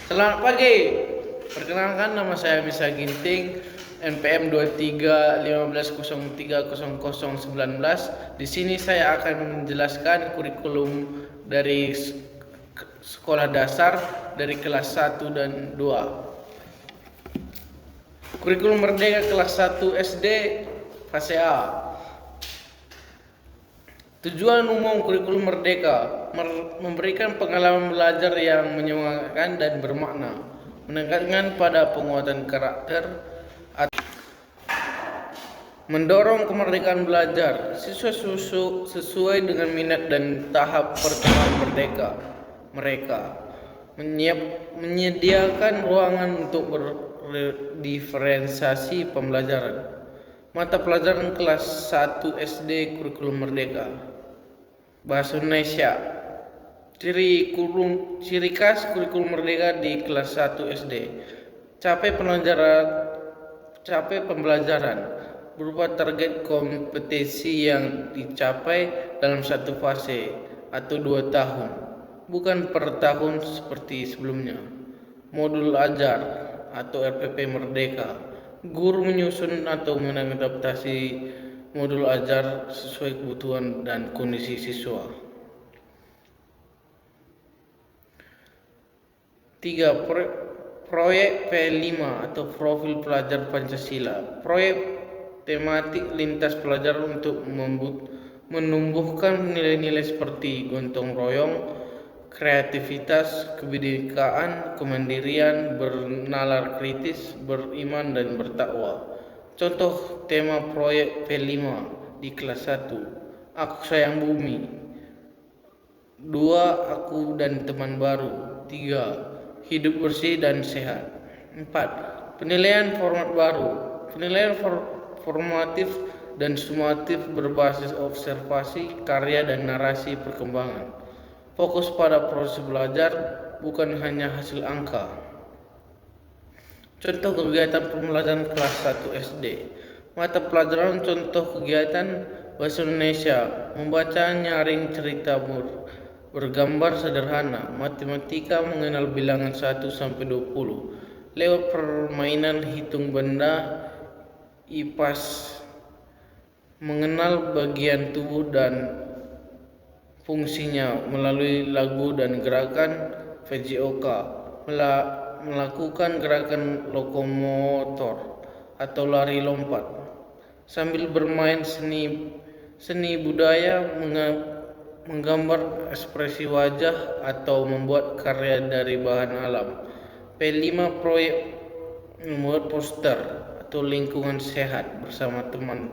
Selamat pagi. Perkenalkan, nama saya Misa Ginting, NPM 2315030019. Di sini saya akan menjelaskan kurikulum dari sekolah dasar dari kelas 1 dan 2. Kurikulum Merdeka kelas 1 SD fase A. Tujuan umum kurikulum Merdeka memberikan pengalaman belajar yang menyemangatkan dan bermakna, menekankan pada penguatan karakter, mendorong kemerdekaan belajar siswa sesuai dengan minat dan tahap perkembangan mereka, menyediakan ruangan untuk berdiferensiasi pembelajaran. Mata pelajaran kelas 1 SD kurikulum Merdeka. Bahasa Indonesia. Ciri khas kurikulum Merdeka di kelas 1 SD. Capai pembelajaran berupa target kompetensi yang dicapai dalam satu fase atau 2 tahun, bukan per tahun seperti sebelumnya. Modul ajar atau RPP Merdeka. Guru menyusun atau mengadaptasi modul ajar sesuai kebutuhan dan kondisi siswa. 3. Proyek P5 atau Profil Pelajar Pancasila. Proyek tematik lintas pelajaran untuk menumbuhkan nilai-nilai seperti gotong royong, kreativitas, kebinekaan, kemandirian, bernalar kritis, beriman, dan bertakwa. Contoh tema proyek P5 di kelas 1. Aku sayang bumi. 2. Aku dan teman baru. 3. Hidup bersih dan sehat. 4. Penilaian format baru. Penilaian formatif dan sumatif berbasis observasi, karya, dan narasi perkembangan. Fokus pada proses belajar, bukan hanya hasil angka. Contoh kegiatan pembelajaran kelas 1 SD. Mata pelajaran contoh kegiatan Bahasa Indonesia, membaca nyaring cerita bergambar sederhana. Matematika, mengenal bilangan 1 sampai 20. Lewat permainan hitung benda. IPAS, mengenal bagian tubuh dan fungsinya melalui lagu dan gerakan. VJOK, melakukan gerakan lokomotor atau lari lompat sambil bermain seni budaya, menggambar ekspresi wajah atau membuat karya dari bahan alam. P5 proyek membuat poster atau lingkungan sehat bersama teman.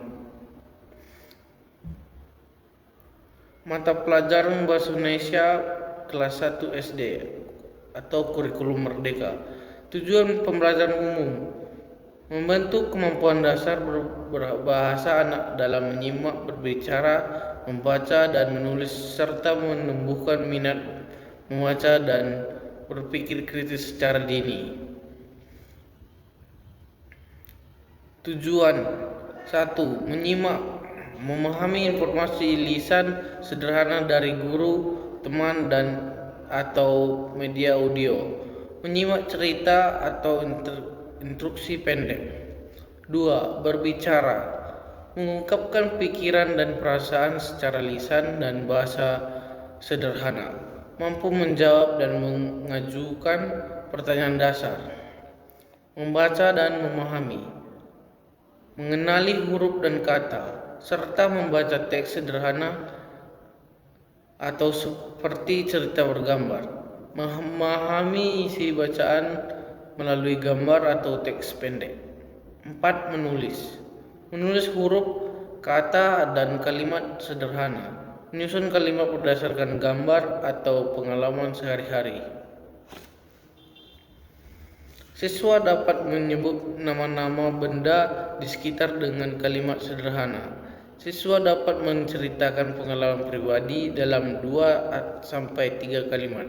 Mata pelajaran Bahasa Indonesia kelas 1 SD atau kurikulum Merdeka. Tujuan pembelajaran umum: membentuk kemampuan dasar berbahasa anak dalam menyimak, berbicara, membaca, dan menulis, serta menumbuhkan minat membaca dan berpikir kritis secara dini. Tujuan: 1. Menyimak, memahami informasi lisan sederhana dari guru, teman, dan atau media audio. Menyimak cerita atau instruksi pendek. 2. Berbicara, mengungkapkan pikiran dan perasaan secara lisan dan bahasa sederhana. Mampu menjawab dan mengajukan pertanyaan dasar. Membaca dan memahami, mengenali huruf dan kata, serta membaca teks sederhana atau seperti cerita bergambar. Memahami isi bacaan melalui gambar atau teks pendek. 4. Menulis huruf, kata, dan kalimat sederhana. Menyusun kalimat berdasarkan gambar atau pengalaman sehari-hari. Siswa dapat menyebut nama-nama benda di sekitar dengan kalimat sederhana. Siswa dapat menceritakan pengalaman pribadi dalam 2-3 kalimat.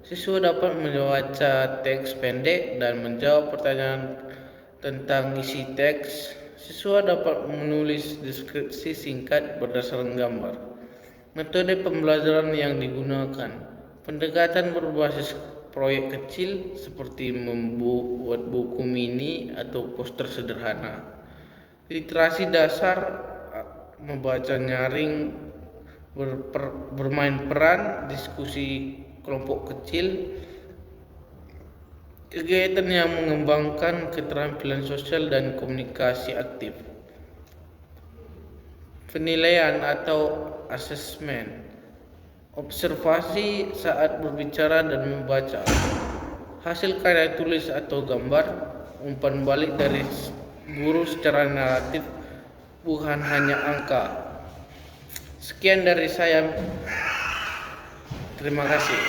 Siswa dapat membaca teks pendek dan menjawab pertanyaan tentang isi teks. Siswa dapat menulis deskripsi singkat berdasarkan gambar. Metode pembelajaran yang digunakan: pendekatan berbasis proyek kecil seperti membuat buku mini atau poster sederhana. Literasi dasar, membaca nyaring, bermain peran, diskusi kelompok kecil, kegiatan yang mengembangkan keterampilan sosial dan komunikasi aktif. Penilaian atau asesmen, observasi saat berbicara dan membaca, hasil karya tulis atau gambar, umpan balik dari guru secara naratif, bukan hanya angka. Sekian dari saya. Terima kasih.